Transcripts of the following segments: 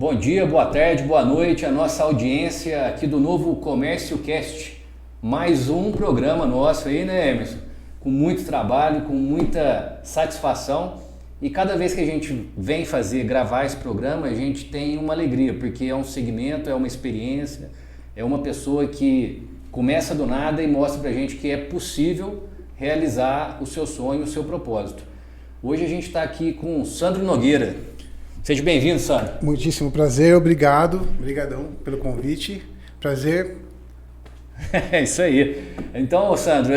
Bom dia, boa tarde, boa noite, a nossa audiência aqui do Novo Comércio Cast. Mais um programa nosso aí, né, Emerson? Com muito trabalho, com muita satisfação. E cada vez que a gente vem gravar esse programa, a gente tem uma alegria, porque é um segmento, é uma experiência, é uma pessoa que começa do nada e mostra pra gente que é possível realizar o seu sonho, o seu propósito. Hoje a gente está aqui com o Sandro Nogueira. Seja bem-vindo, Sandro. Muitíssimo prazer, obrigadão pelo convite, prazer. É isso aí. Então, Sandro,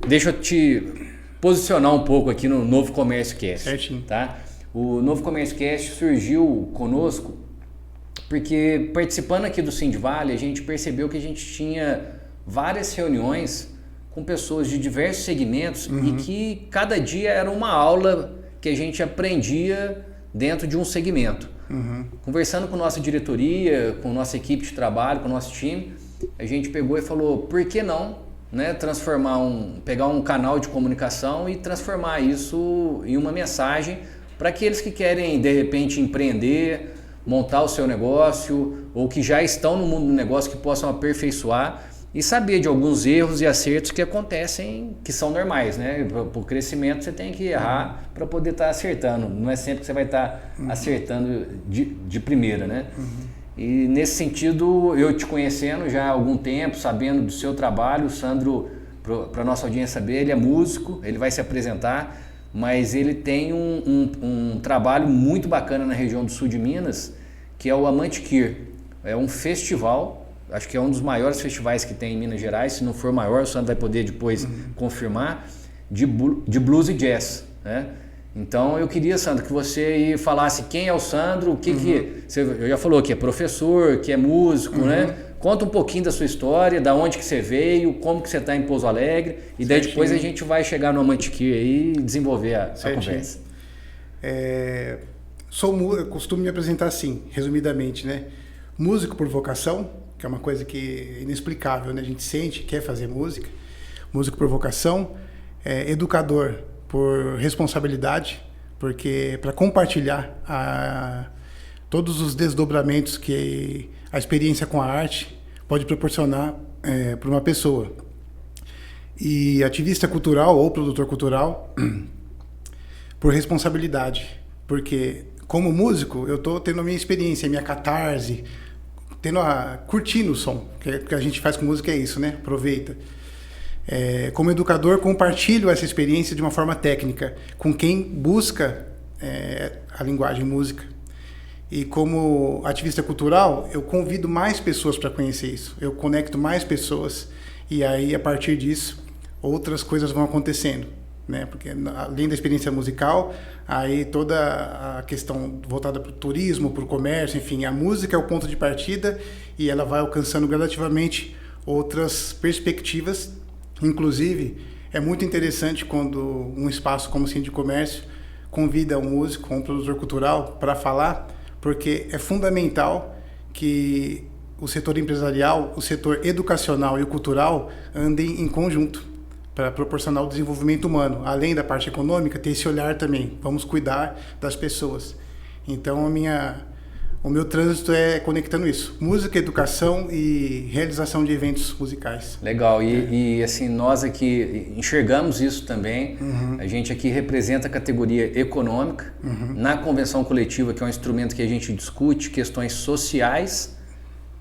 deixa eu te posicionar um pouco aqui no Novo Comércio Cast. Certinho. Tá? O Novo Comércio Cast surgiu conosco porque, participando aqui do Sindvale, a gente percebeu que a gente tinha várias reuniões com pessoas de diversos segmentos e que cada dia era uma aula que a gente aprendia dentro de um segmento. Conversando com nossa diretoria, com nossa equipe de trabalho, com o nosso time, a gente pegou e falou, por que não, né, pegar um canal de comunicação e transformar isso em uma mensagem para aqueles que querem, de repente, empreender, montar o seu negócio ou que já estão no mundo do negócio, que possam aperfeiçoar e saber de alguns erros e acertos que acontecem, que são normais, né? Para o crescimento você tem que errar para poder estar acertando. Não é sempre que você vai estar acertando de primeira, né? E nesse sentido, eu te conhecendo já há algum tempo, sabendo do seu trabalho, o Sandro, para a nossa audiência saber, ele é músico, ele vai se apresentar, mas ele tem um trabalho muito bacana na região do sul de Minas, que é o Amantiqueir. É um festival, acho que é um dos maiores festivais que tem em Minas Gerais, se não for maior, o Sandro vai poder depois confirmar, de blues e jazz, né? Então eu queria, Sandro, que você aí falasse quem é o Sandro, o que você já falou que é professor, que é músico, né? Conta um pouquinho da sua história, da onde que você veio, como que você está em Pouso Alegre, e daí depois a gente vai chegar no Amantiqueir aí e desenvolver a conversa. Eu costumo me apresentar assim, resumidamente, né? Músico por vocação, que é uma coisa que é inexplicável, né? A gente sente, quer fazer música. Músico por vocação, educador por responsabilidade, porque para compartilhar todos os desdobramentos que a experiência com a arte pode proporcionar para uma pessoa. E ativista cultural ou produtor cultural por responsabilidade, porque como músico eu estou tendo a minha experiência, a minha catarse, curtindo o som, que a gente faz com música é isso, né? Aproveita. Como educador, compartilho essa experiência de uma forma técnica com quem busca a linguagem música. E como ativista cultural, eu convido mais pessoas para conhecer isso. Eu conecto mais pessoas e aí, a partir disso, outras coisas vão acontecendo, né? Porque além da experiência musical, aí toda a questão voltada para o turismo, para o comércio, enfim, a música é o ponto de partida e ela vai alcançando gradativamente outras perspectivas. Inclusive, é muito interessante quando um espaço como o Centro de Comércio convida um músico, um produtor cultural para falar, porque é fundamental que o setor empresarial, o setor educacional e o cultural andem em conjunto para proporcionar o desenvolvimento humano. Além da parte econômica, ter esse olhar também. Vamos cuidar das pessoas. Então, o meu trânsito é conectando isso. Música, educação e realização de eventos musicais. Legal. E assim, nós aqui enxergamos isso também. A gente aqui representa a categoria econômica. Na convenção coletiva, que é um instrumento que a gente discute questões sociais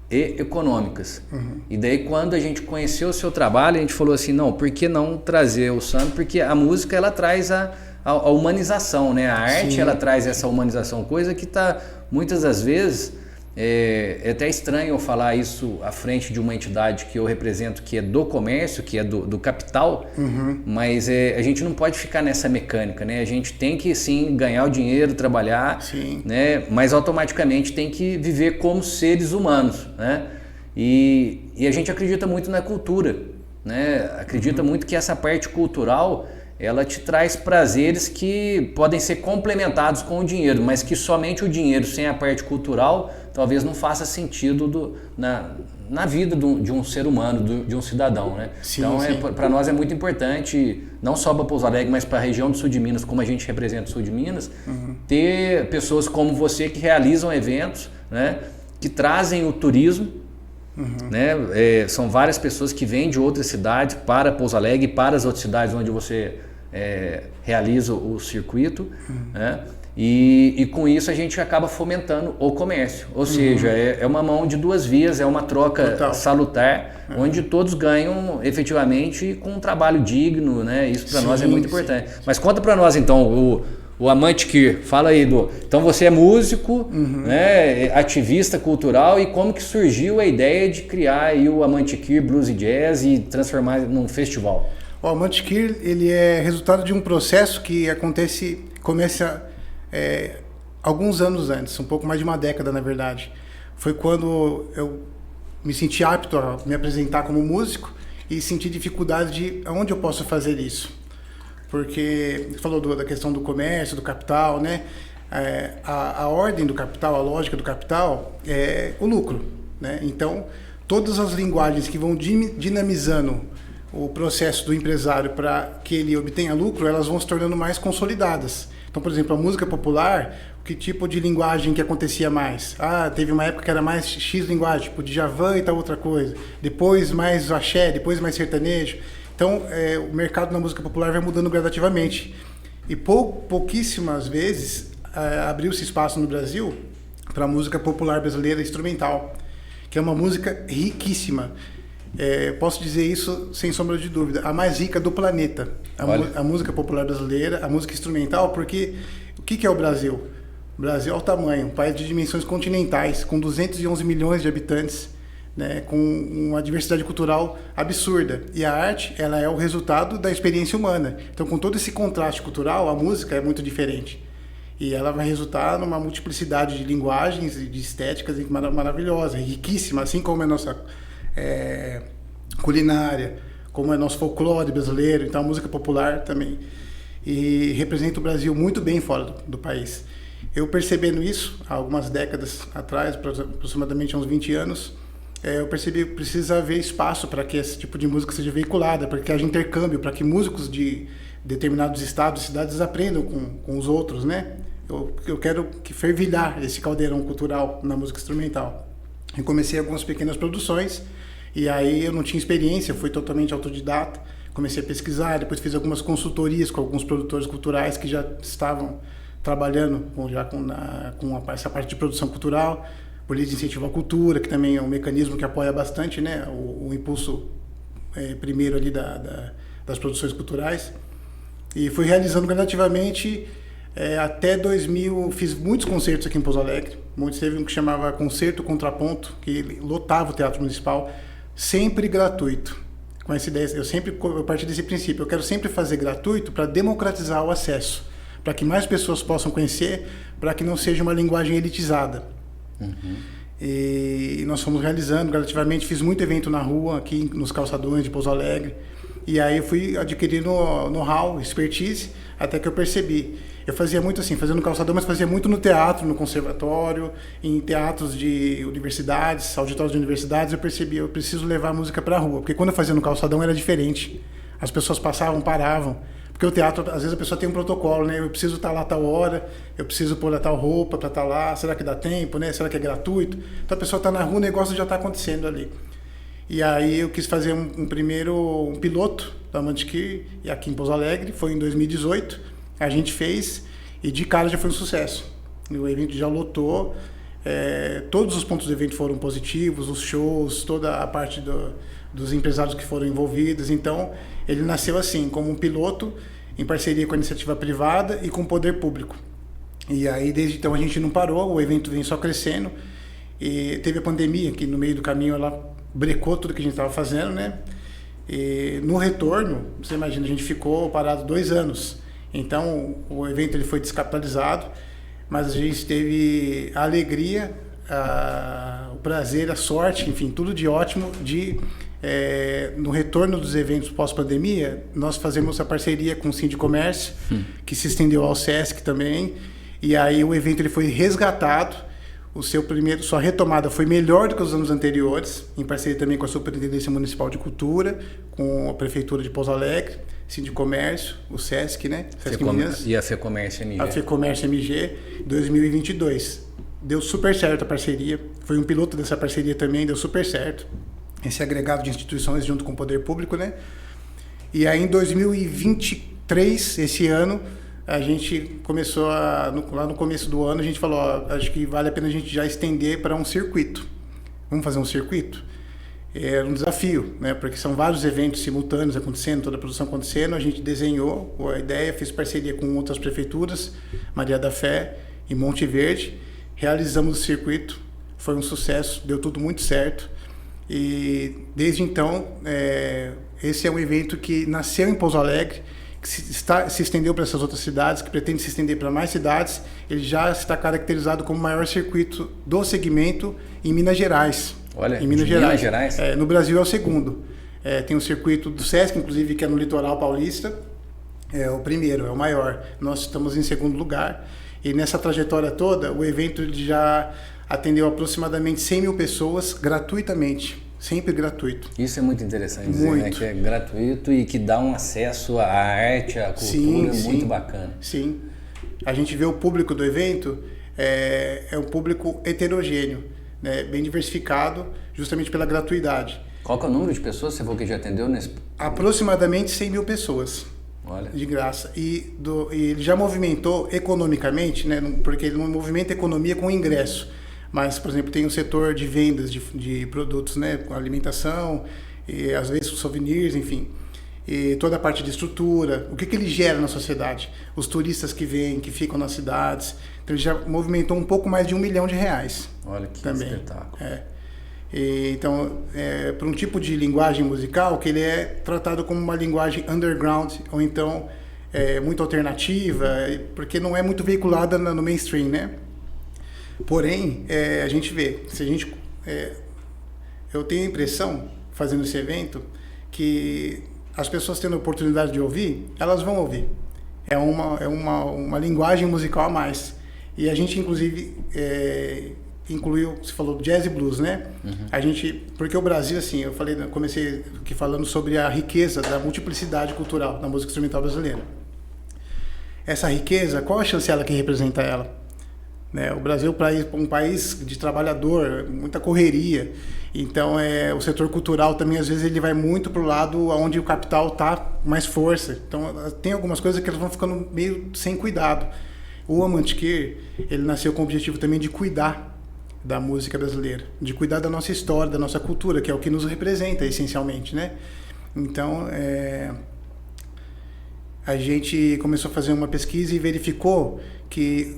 e econômicas. E daí, quando a gente conheceu o seu trabalho, a gente falou assim, não, por que não trazer o Sandro? Porque a música, ela traz a humanização, né? A arte, sim, ela traz essa humanização, coisa que está, muitas das vezes, é até estranho eu falar isso à frente de uma entidade que eu represento, que é do comércio, que é do capital, mas a gente não pode ficar nessa mecânica, né? A gente tem que, sim, ganhar o dinheiro, trabalhar, né? Mas automaticamente tem que viver como seres humanos, né? E a gente acredita muito na cultura, né? Acredita muito que essa parte cultural, ela te traz prazeres que podem ser complementados com o dinheiro, mas que somente o dinheiro sem a parte cultural talvez não faça sentido na vida de um ser humano, de um cidadão, né? Sim, então, para nós é muito importante, não só para Pouso Alegre, mas para a região do sul de Minas, como a gente representa o sul de Minas, ter pessoas como você que realizam eventos, né? Que trazem o turismo, né? São várias pessoas que vêm de outras cidades para Pouso Alegre e para as outras cidades onde você realiza o circuito, né? E com isso a gente acaba fomentando o comércio, ou seja, é uma mão de duas vias, é uma troca Total. salutar, onde todos ganham efetivamente com um trabalho digno, né? Isso para nós é muito importante. Mas conta para nós então, o Amantiquir, fala aí, então você é músico, né? Ativista cultural, e como que surgiu a ideia de criar aí o Amantiquir Blues e Jazz e transformar num festival? O Amantiquir, ele é resultado de um processo que começa alguns anos antes, um pouco mais de uma década, na verdade. Foi quando eu me senti apto a me apresentar como músico e senti dificuldade de aonde eu posso fazer isso. Porque você falou da questão do comércio, do capital, né? A ordem do capital, a lógica do capital é o lucro, né? Então, todas as linguagens que vão dinamizando o processo do empresário para que ele obtenha lucro, elas vão se tornando mais consolidadas. Então, por exemplo, a música popular, que tipo de linguagem que acontecia mais? Teve uma época que era mais X linguagem, tipo Djavan e tal outra coisa. Depois mais axé, depois mais sertanejo. Então, o mercado na música popular vai mudando gradativamente. E pouquíssimas vezes abriu-se espaço no Brasil para a música popular brasileira instrumental, que é uma música riquíssima. Posso dizer isso sem sombra de dúvida, a mais rica do planeta, a música popular brasileira, a música instrumental, porque o que é o Brasil? O Brasil é o tamanho, um país de dimensões continentais, com 211 milhões de habitantes, né, com uma diversidade cultural absurda, e a arte, ela é o resultado da experiência humana. Então, com todo esse contraste cultural, a música é muito diferente, e ela vai resultar numa multiplicidade de linguagens e de estéticas maravilhosa, riquíssima, assim como a nossa culinária, como é nosso folclore brasileiro. Então a música popular também, e representa o Brasil muito bem fora do país. Eu percebendo isso há algumas décadas atrás, aproximadamente uns 20 anos, eu percebi que precisa haver espaço para que esse tipo de música seja veiculada, para que haja intercâmbio, para que músicos de determinados estados, cidades aprendam com os outros, né? Eu quero fervilhar esse caldeirão cultural na música instrumental. Eu comecei algumas pequenas produções, e aí eu não tinha experiência, fui totalmente autodidata, comecei a pesquisar, depois fiz algumas consultorias com alguns produtores culturais que já estavam trabalhando com essa parte de produção cultural, por lei de incentivo à cultura, que também é um mecanismo que apoia bastante, né, o impulso primeiro ali das produções culturais. E fui realizando gradativamente até 2000, fiz muitos concertos aqui em Pouso Alegre. Teve um que chamava Concerto Contraponto, que lotava o Teatro Municipal, sempre gratuito. Com essa ideia, eu parti desse princípio, eu quero sempre fazer gratuito para democratizar o acesso, para que mais pessoas possam conhecer, para que não seja uma linguagem elitizada. E nós fomos realizando gradativamente, fiz muito evento na rua, aqui nos calçadões de Pouso Alegre, e aí eu fui adquirindo know-how, expertise, até que eu percebi. Eu fazia muito assim, fazia no calçadão, mas fazia muito no teatro, no conservatório, em teatros de universidades, auditórios de universidades. Eu percebi, eu preciso levar a música para a rua, porque quando eu fazia no calçadão era diferente. As pessoas passavam, paravam, porque o teatro, às vezes a pessoa tem um protocolo, né? Eu preciso estar lá a tal hora, eu preciso pôr a tal roupa para estar lá, será que dá tempo, né? Será que é gratuito? Então a pessoa está na rua, o negócio já está acontecendo ali. E aí eu quis fazer um piloto da Amantiquir, e aqui em Pouso Alegre, foi em 2018. A gente fez e de cara já foi um sucesso. O evento já lotou, todos os pontos do evento foram positivos, os shows, toda a parte dos empresários que foram envolvidos. Então, ele nasceu assim, como um piloto, em parceria com a iniciativa privada e com o poder público. E aí, desde então, a gente não parou, o evento vem só crescendo. E teve a pandemia, que no meio do caminho ela brecou tudo que a gente estava fazendo, né? E no retorno, você imagina, a gente ficou parado 2 anos. Então, o evento ele foi descapitalizado, mas a gente teve a alegria, o prazer, a sorte, enfim, tudo de ótimo de, no retorno dos eventos pós-pandemia, nós fazemos a parceria com o Sindicomércio, que se estendeu ao Sesc também, e aí o evento ele foi resgatado, sua retomada foi melhor do que os anos anteriores, em parceria também com a Superintendência Municipal de Cultura, com a Prefeitura de Pouso Alegre, Sindicomércio, o SESC, né? SESC Minas. E a FEComércio MG. A FEComércio MG, 2022. Deu super certo a parceria, foi um piloto dessa parceria também, deu super certo. Esse agregado de instituições junto com o poder público, né? E aí em 2023, esse ano, a gente começou lá no começo do ano, a gente falou, ó, acho que vale a pena a gente já estender para um circuito. Vamos fazer um circuito? Era um desafio, né? Porque são vários eventos simultâneos acontecendo, toda a produção acontecendo. A gente desenhou a ideia, fez parceria com outras prefeituras, Maria da Fé e Monte Verde. Realizamos o circuito, foi um sucesso, deu tudo muito certo. E desde então, esse é um evento que nasceu em Pouso Alegre, que se estendeu para essas outras cidades, que pretende se estender para mais cidades. Ele já está caracterizado como o maior circuito do segmento em Minas Gerais. Olha, em Minas Gerais? No Brasil é o segundo. Tem o circuito do SESC, inclusive, que é no litoral paulista. É o primeiro, é o maior. Nós estamos em segundo lugar. E nessa trajetória toda, o evento já atendeu aproximadamente 100 mil pessoas gratuitamente, sempre gratuito. Isso é muito interessante dizer, né? Que é gratuito e que dá um acesso à arte, à cultura muito bacana. Sim, a gente vê o público do evento, é um público heterogêneo, né? Bem diversificado, justamente pela gratuidade. Qual que é o número de pessoas você falou que já atendeu nesse? Aproximadamente 100 mil pessoas. Olha. De graça. E ele já movimentou economicamente, né? Porque ele não movimenta economia com ingresso. Mas, por exemplo, tem um setor de vendas de produtos, né? Com alimentação, e às vezes souvenirs, enfim. E toda a parte de estrutura. O que ele gera na sociedade? Os turistas que vêm, que ficam nas cidades. Então, ele já movimentou um pouco mais de R$1 milhão. Olha que também. Espetáculo. Então, para um tipo de linguagem musical que ele é tratado como uma linguagem underground, ou então muito alternativa, porque não é muito veiculada no mainstream, né? Porém, a gente vê, eu tenho a impressão, fazendo esse evento, que as pessoas tendo a oportunidade de ouvir, elas vão ouvir. É uma linguagem musical a mais. E a gente, inclusive, incluiu, você falou jazz e blues, né? Uhum. Porque o Brasil, assim, comecei aqui falando sobre a riqueza da multiplicidade cultural da música instrumental brasileira. Essa riqueza, qual a chancela que representa ela? Né? O Brasil é um país de trabalhador, muita correria. Então, o setor cultural também, às vezes, ele vai muito para o lado onde o capital está com mais força. Então, tem algumas coisas que elas vão ficando meio sem cuidado. O Amantiqueira, ele nasceu com o objetivo também de cuidar da música brasileira, de cuidar da nossa história, da nossa cultura, que é o que nos representa essencialmente, né? Então, a gente começou a fazer uma pesquisa e verificou que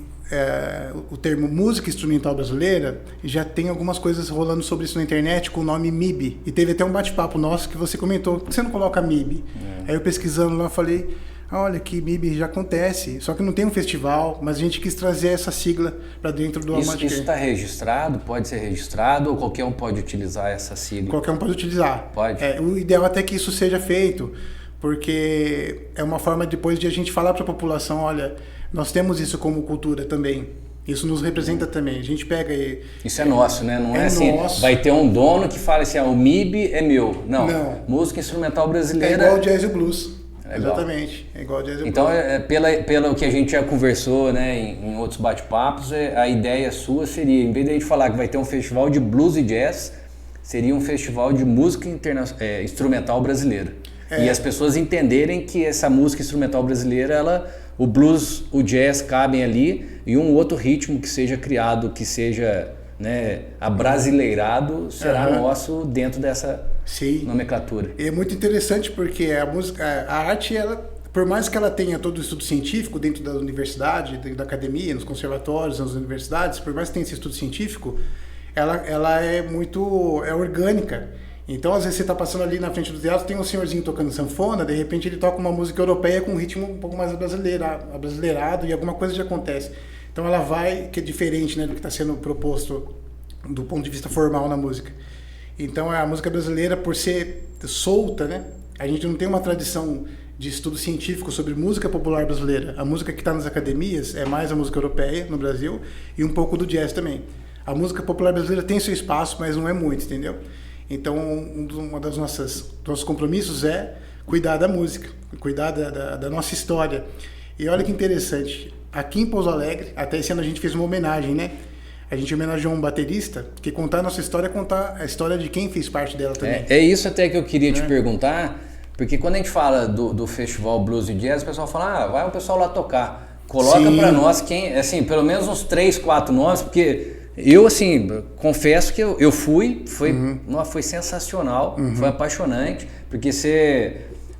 o termo música instrumental brasileira já tem algumas coisas rolando sobre isso na internet com o nome MIB. E teve até um bate-papo nosso que você comentou, por que você não coloca MIB? Aí eu pesquisando lá, falei, olha, que MIB já acontece, só que não tem um festival, mas a gente quis trazer essa sigla para dentro do Amantiqueira. Isso está registrado? Pode ser registrado ou qualquer um pode utilizar essa sigla? Qualquer um pode utilizar. Pode? O ideal é até que isso seja feito, porque é uma forma depois de a gente falar para a população, olha, nós temos isso como cultura também. Isso nos representa também. A gente pega e... Isso é nosso, né? Não é assim, nosso. Vai ter um dono que fala assim, o MIB é meu. Não. Música instrumental brasileira... É igual o jazz e o blues. Legal. Exatamente. É igual o jazz e o então, blues. pelo que a gente já conversou, né, em outros bate-papos, a ideia sua seria, em vez de a gente falar que vai ter um festival de blues e jazz, seria um festival de música instrumental brasileira. E as pessoas entenderem que essa música instrumental brasileira, o blues, o jazz cabem ali e um outro ritmo que seja criado, que seja, né, abrasileirado, será nosso dentro dessa nomenclatura. E é muito interessante porque a arte, por mais que ela tenha todo o estudo científico dentro da universidade, dentro da academia, nos conservatórios, nas universidades, por mais que tenha esse estudo científico, ela é muito orgânica. Então, às vezes você está passando ali na frente do teatro, tem um senhorzinho tocando sanfona, de repente ele toca uma música europeia com um ritmo um pouco mais abrasileirado e alguma coisa já acontece. Então ela que é diferente, né, do que está sendo proposto do ponto de vista formal na música. Então a música brasileira, por ser solta, né, a gente não tem uma tradição de estudo científico sobre música popular brasileira. A música que está nas academias é mais a música europeia no Brasil e um pouco do jazz também. a música popular brasileira tem seu espaço, mas não é muito, entendeu? Então, uma dos nossos compromissos é cuidar da música, cuidar da nossa história. E olha que interessante, aqui em Pouso Alegre, até esse ano a gente fez uma homenagem, né? A gente homenageou um baterista, que contar a nossa história é contar a história de quem fez parte dela também. É isso até que eu queria te perguntar, porque quando a gente fala do Festival Blues e Jazz, o pessoal fala, vai o pessoal lá tocar. Coloca para nós quem, assim, pelo menos uns 3, 4 nomes, porque eu, assim, confesso que eu fui, foi sensacional, foi apaixonante, porque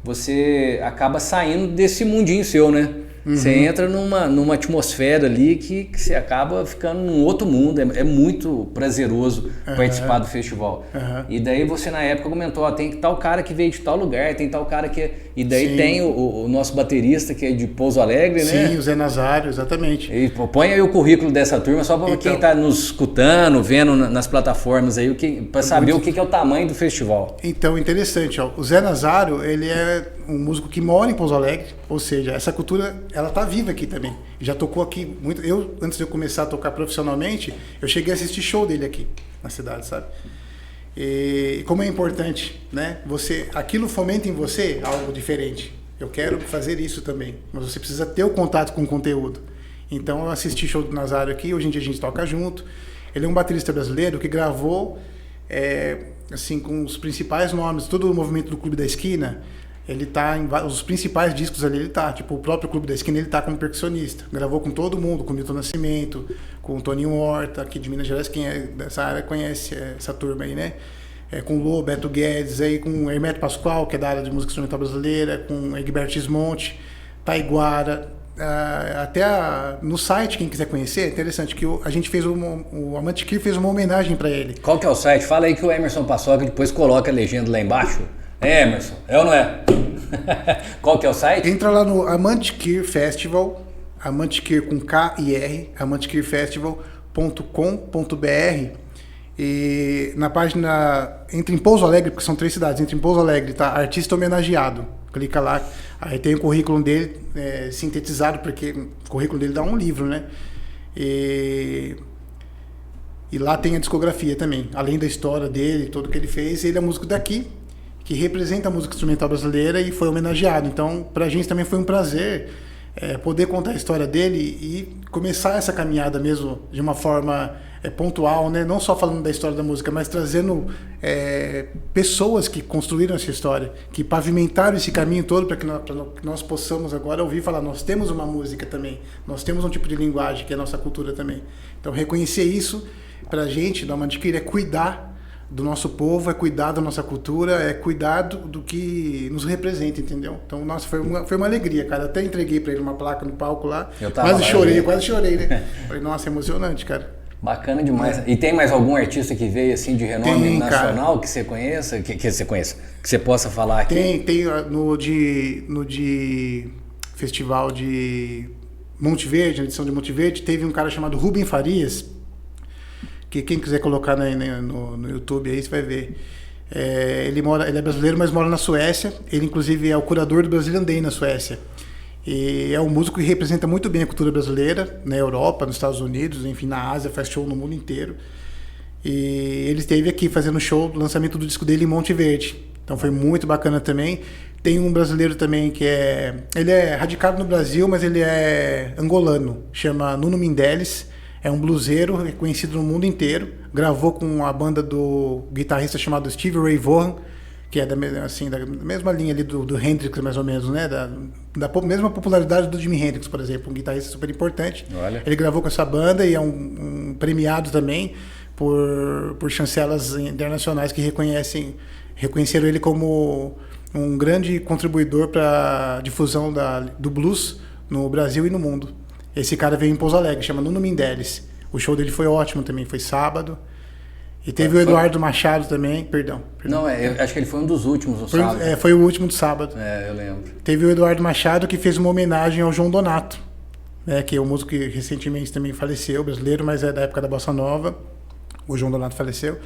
você acaba saindo desse mundinho seu, né? Você entra numa atmosfera ali que você acaba ficando num outro mundo. É muito prazeroso participar do festival. E daí você na época comentou, tem tal cara que veio de tal lugar, tem tal cara que... E daí tem o nosso baterista que é de Pouso Alegre, né? Sim, o Zé Nazário, exatamente. E põe aí o currículo dessa turma só para quem está nos escutando, vendo nas plataformas aí, para saber o que é o tamanho do festival. Então, interessante, ó. O Zé Nazário, ele é um músico que mora em Pouso Alegre, ou seja, essa cultura, ela tá viva aqui também. Já tocou aqui muito. Antes de eu começar a tocar profissionalmente, eu cheguei a assistir show dele aqui na cidade, sabe? E como é importante, né? Aquilo fomenta em você algo diferente. Eu quero fazer isso também, mas você precisa ter o contato com o conteúdo. Então eu assisti show do Nazário aqui, hoje em dia a gente toca junto. Ele é um baterista brasileiro que gravou assim, com os principais nomes, todo o movimento do Clube da Esquina. Ele tá em os principais discos ali, ele tá, tipo, o próprio Clube da Esquina, ele tá como percussionista. Gravou com todo mundo, com o Milton Nascimento, com o Toninho Horta, aqui de Minas Gerais, quem é dessa área conhece essa turma aí, né? Com o Lô, Beto Guedes, aí com o Hermeto Pascoal, que é da área de música instrumental brasileira, com o Egberto Gismonte, Taiguara, até no site, quem quiser conhecer, é interessante que a gente fez o Amantiquir fez uma homenagem para ele. Qual que é o site? Fala aí que o Emerson Paçoca depois coloca a legenda lá embaixo. Emerson, é ou não é? Qual que é o site? Entra lá no Amantiquir Festival, Amantiquir com K-I-R, amantiquirfestival.com.br, e na página, entra em Pouso Alegre, porque são 3 cidades, entra em Pouso Alegre, tá? Artista homenageado. Clica lá, aí tem o currículo dele sintetizado, porque o currículo dele dá um livro, né? E lá tem a discografia também, além da história dele, tudo que ele fez. Ele é músico daqui, que representa a música instrumental brasileira e foi homenageado. Então, pra gente também foi um prazer poder contar a história dele e começar essa caminhada mesmo de uma forma pontual, né? Não só falando da história da música, mas trazendo pessoas que construíram essa história, que pavimentaram esse caminho todo para que nós possamos agora ouvir falar, nós temos uma música também, nós temos um tipo de linguagem que é a nossa cultura também. Então, reconhecer isso pra gente, da Amantiquir, é cuidar do nosso povo, é cuidar da nossa cultura, é cuidar do que nos representa, entendeu? Então, nossa, foi uma alegria, cara. Até entreguei pra ele uma placa no palco lá. Quase chorei, né? Falei, nossa, emocionante, cara. Bacana demais. E tem mais algum artista que veio assim de renome nacional, cara, que você conheça? Que você possa falar aqui? Tem no festival de Monte Verde, na edição de Monte Verde, teve um cara chamado Rubem Farias, que quem quiser colocar no YouTube aí, você vai ver. Ele é brasileiro, mas mora na Suécia. Ele, inclusive, é o curador do Brazilian Day na Suécia. E é um músico que representa muito bem a cultura brasileira na Europa, nos Estados Unidos, enfim, na Ásia, faz show no mundo inteiro. E ele esteve aqui fazendo show do lançamento do disco dele em Monte Verde. Então foi muito bacana também. Tem um brasileiro também que ele é radicado no Brasil, mas ele é angolano. Chama Nuno Mindeles. É um bluseiro reconhecido no mundo inteiro. Gravou com a banda do guitarrista chamado Stevie Ray Vaughan, que é da mesma linha ali do Hendrix, mais ou menos, né? Da mesma popularidade do Jimi Hendrix, por exemplo. Um guitarrista super importante. Olha. Ele gravou com essa banda e é um premiado também por chancelas internacionais que reconheceram ele como um grande contribuidor para a difusão do blues no Brasil e no mundo. Esse cara veio em Pouso Alegre, chama Nuno Mindeles. O show dele foi ótimo também, foi sábado. E teve o Eduardo Machado também, perdão. Não, eu acho que ele foi um dos últimos no sábado. Foi o último do sábado. Eu lembro. Teve o Eduardo Machado, que fez uma homenagem ao João Donato, que é um músico que recentemente também faleceu, brasileiro, mas é da época da Bossa Nova. O João Donato faleceu.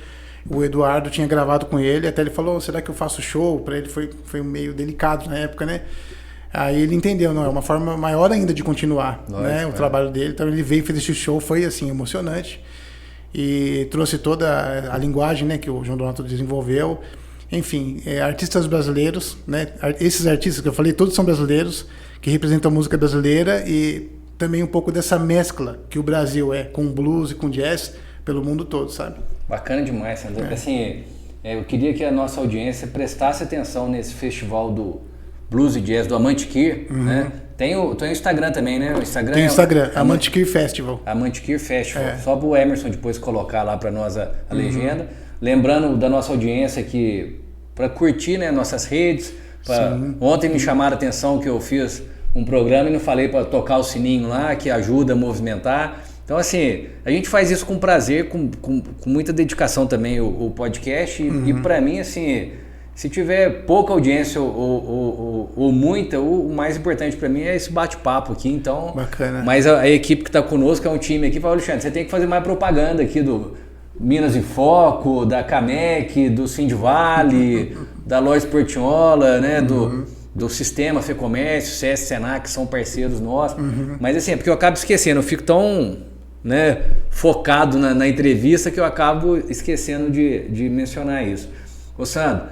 O Eduardo tinha gravado com ele, até ele falou, será que eu faço show? Para ele foi meio delicado na época, né? Aí ele entendeu, não, é uma forma maior ainda de continuar, lógico, né, o trabalho dele. Então ele veio e fez esse show, foi assim, emocionante. e trouxe toda a linguagem, né, que o João Donato desenvolveu. Enfim, artistas brasileiros, né? Esses artistas que eu falei, todos são brasileiros, que representam a música brasileira e também um pouco dessa mescla que o Brasil é com blues e com jazz pelo mundo todo, sabe? Bacana demais, Sandro. Assim, eu queria que a nossa audiência prestasse atenção nesse festival do Blues e Jazz do Amantequer, né? Tem o Instagram também, né? O Instagram tem o Instagram, Amantequer Festival. Amantequer Festival. Só para o Emerson depois colocar lá para nós a legenda. Lembrando da nossa audiência que para curtir, né, nossas redes. Ontem me chamaram a atenção que eu fiz um programa e não falei para tocar o sininho lá, que ajuda a movimentar. Então, assim, a gente faz isso com prazer, com muita dedicação também, o podcast. E para mim, assim, se tiver pouca audiência ou muita, o mais importante para mim é esse bate-papo aqui. Então, bacana. Mas a equipe que está conosco é um time aqui. Fala, Alexandre, você tem que fazer mais propaganda aqui do Minas em Foco, da Camec, do Sindivale, da Lojas Portiola, né, do Sistema Fecomércio, CS Senac, que são parceiros nossos. Mas assim, é porque eu acabo esquecendo, eu fico tão, né, focado na entrevista que eu acabo esquecendo de mencionar isso. Ô Sandro,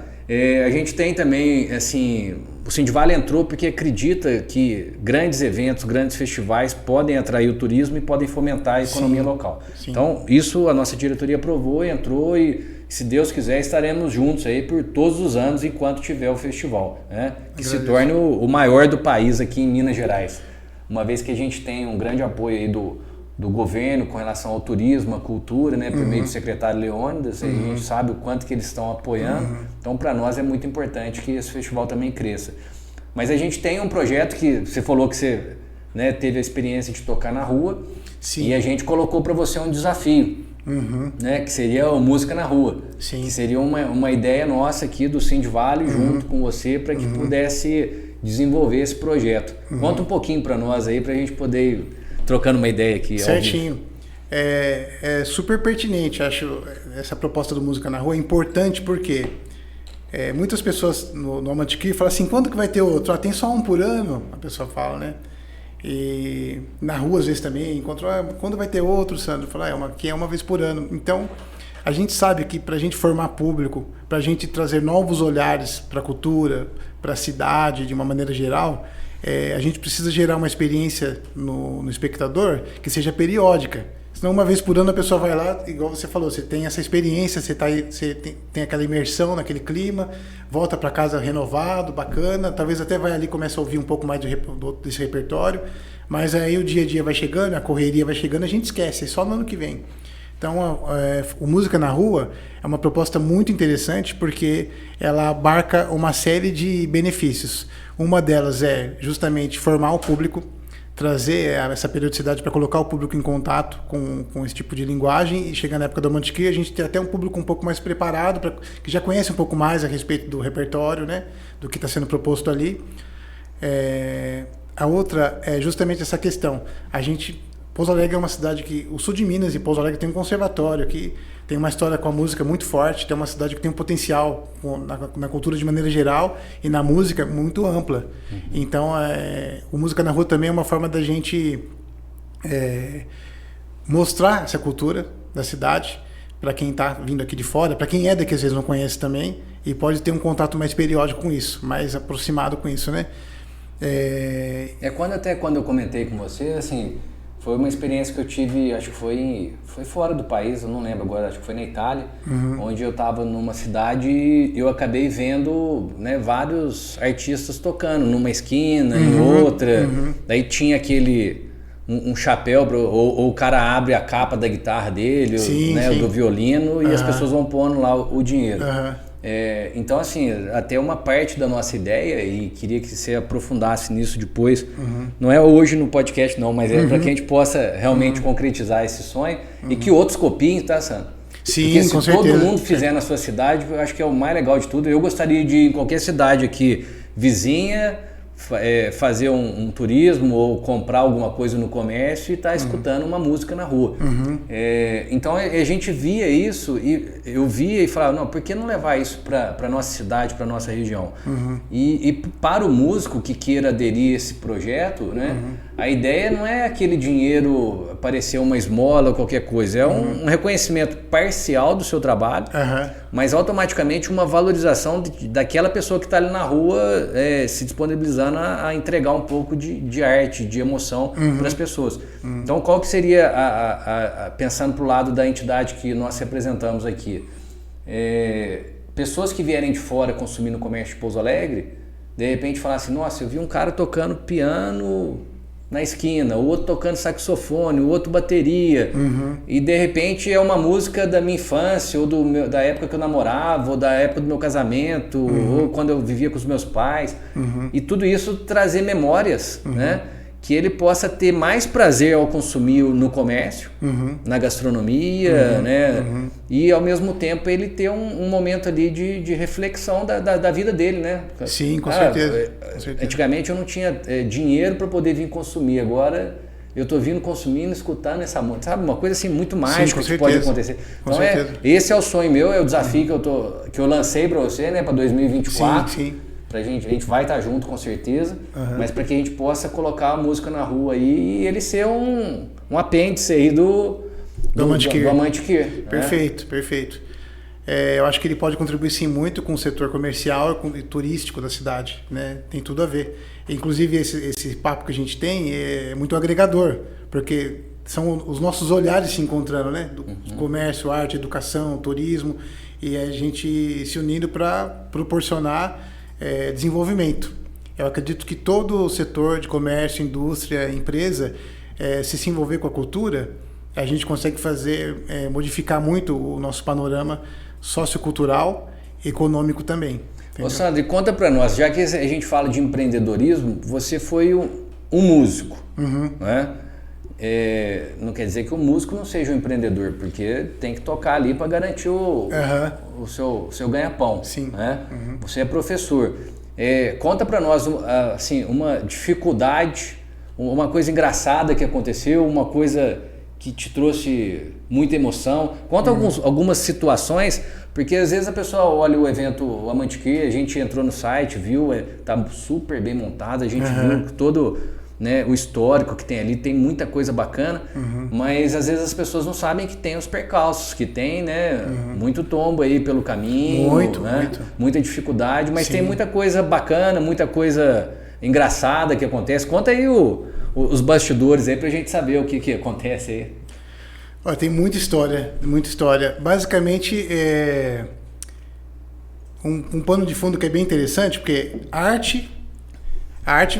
a gente tem também, assim, o Sindivale entrou porque acredita que grandes eventos, grandes festivais podem atrair o turismo e podem fomentar a economia local. Sim. Então, isso a nossa diretoria aprovou, entrou e, se Deus quiser, estaremos juntos aí por todos os anos enquanto tiver o festival, né? Que se torne o maior do país aqui em Minas Gerais. Uma vez que a gente tem um grande apoio aí do governo com relação ao turismo, à cultura, né, por meio do secretário Leônidas, a gente sabe o quanto que eles estão apoiando, então para nós é muito importante que esse festival também cresça. Mas a gente tem um projeto que você falou que você, né, teve a experiência de tocar na rua. Sim. E a gente colocou para você um desafio, né, que seria a música na rua. Sim. Que seria uma ideia nossa aqui do Sindivale junto com você para que pudesse desenvolver esse projeto. Conta um pouquinho para nós aí para a gente poder ir trocando uma ideia aqui. Certinho. É super pertinente, acho, essa proposta do Música na Rua. É importante porque muitas pessoas no Amantequer falam assim, quando que vai ter outro? Tem só um por ano, a pessoa fala, né? E na rua às vezes também encontro, quando vai ter outro, Sandro? Fala, que é uma vez por ano. Então, a gente sabe que para a gente formar público, para a gente trazer novos olhares para a cultura, para a cidade de uma maneira geral, a gente precisa gerar uma experiência no espectador que seja periódica. Senão, uma vez por ano, a pessoa vai lá, igual você falou, você tem essa experiência, você tem aquela imersão naquele clima, volta para casa renovado, bacana, talvez até vai ali e comece a ouvir um pouco mais desse repertório, mas aí o dia a dia vai chegando, a correria vai chegando, a gente esquece, é só no ano que vem. Então, o Música na Rua é uma proposta muito interessante porque ela abarca uma série de benefícios. Uma delas é justamente formar o público, trazer essa periodicidade para colocar o público em contato com esse tipo de linguagem e chegar na época do Amantequer, a gente tem até um público um pouco mais preparado, que já conhece um pouco mais a respeito do repertório, né, do que está sendo proposto ali. A outra é justamente essa questão. Pouso Alegre é uma cidade que... O sul de Minas e Pouso Alegre tem um conservatório que tem uma história com a música muito forte, tem uma cidade que tem um potencial na cultura de maneira geral e na música muito ampla. Então, o Música na Rua também é uma forma da gente mostrar essa cultura da cidade para quem está vindo aqui de fora, para quem é daqui às vezes não conhece também, e pode ter um contato mais periódico com isso, mais aproximado com isso, né? Quando eu comentei com você, assim... Foi uma experiência que eu tive, acho que foi fora do país, eu não lembro agora, acho que foi na Itália, onde eu estava numa cidade e eu acabei vendo, né, vários artistas tocando numa esquina, em outra. Daí tinha um chapéu, ou o cara abre a capa da guitarra dele, sim, né, sim. Do violino, e as pessoas vão pondo lá o dinheiro. Então, assim, até uma parte da nossa ideia, e queria que você aprofundasse nisso depois, não é hoje no podcast não, mas é para que a gente possa realmente concretizar esse sonho e que outros copiem, tá, Sandro? Sim, porque se com todo certeza. mundo fizer na sua cidade, eu acho que é o mais legal de tudo. Eu gostaria de ir em qualquer cidade aqui vizinha fazer um turismo ou comprar alguma coisa no comércio e estar escutando uma música na rua. Então a gente via isso e eu via e falava, não, por que não levar isso para a nossa cidade, para a nossa região? E para o músico que queira aderir a esse projeto, né, a ideia não é aquele dinheiro aparecer uma esmola ou qualquer coisa, é um reconhecimento parcial do seu trabalho, mas automaticamente uma valorização daquela pessoa que está ali na rua se disponibilizando a entregar um pouco de arte, de emoção para as pessoas. Então, qual que seria, pensando para o lado da entidade que nós representamos aqui, pessoas que vierem de fora consumir no comércio de Pouso Alegre, de repente falar assim, nossa, eu vi um cara tocando piano na esquina, o outro tocando saxofone, o outro bateria, e de repente é uma música da minha infância, ou da época que eu namorava, ou da época do meu casamento, ou quando eu vivia com os meus pais, e tudo isso trazer memórias, né? Que ele possa ter mais prazer ao consumir no comércio, na gastronomia, né? E ao mesmo tempo ele ter um momento ali de reflexão da vida dele, né? Sim, com certeza. Antigamente eu não tinha dinheiro para poder vir consumir, agora eu tô vindo consumindo, escutando essa música, sabe? Uma coisa assim muito mágica que pode acontecer. Então esse é o sonho meu, é o desafio que eu lancei para você, né? Para 2024. Sim. A gente vai estar junto com certeza, mas para que a gente possa colocar a música na rua aí e ele ser um apêndice aí do Mantiqueira. Perfeito, perfeito. Eu acho que ele pode contribuir sim muito com o setor comercial e turístico da cidade, né? Tem tudo a ver. Inclusive esse papo que a gente tem é muito agregador, porque são os nossos olhares se encontrando, né? Do comércio, arte, educação, turismo, e a gente se unindo para proporcionar desenvolvimento. Eu acredito que todo o setor de comércio, indústria, empresa, se envolver com a cultura, a gente consegue modificar muito o nosso panorama sociocultural, econômico também. Ô Sandro, e conta para nós, já que a gente fala de empreendedorismo, você foi um músico, né? Não quer dizer que o músico não seja um empreendedor, porque tem que tocar ali para garantir o seu ganha-pão. Sim. Né? Você é professor. Conta para nós assim, uma dificuldade, uma coisa engraçada que aconteceu, uma coisa que te trouxe muita emoção. Conta algumas situações, porque às vezes a pessoa olha o evento A Mantiqueira, a gente entrou no site, viu, tá super bem montado, a gente viu todo... Né, o histórico que tem ali, tem muita coisa bacana, mas às vezes as pessoas não sabem que tem os percalços, que tem, né, muito tombo aí pelo caminho, muita dificuldade, mas tem muita coisa bacana, muita coisa engraçada que acontece. Conta aí os bastidores aí pra gente saber o que acontece aí. Olha, tem muita história, muita história. Basicamente, um pano de fundo que é bem interessante, porque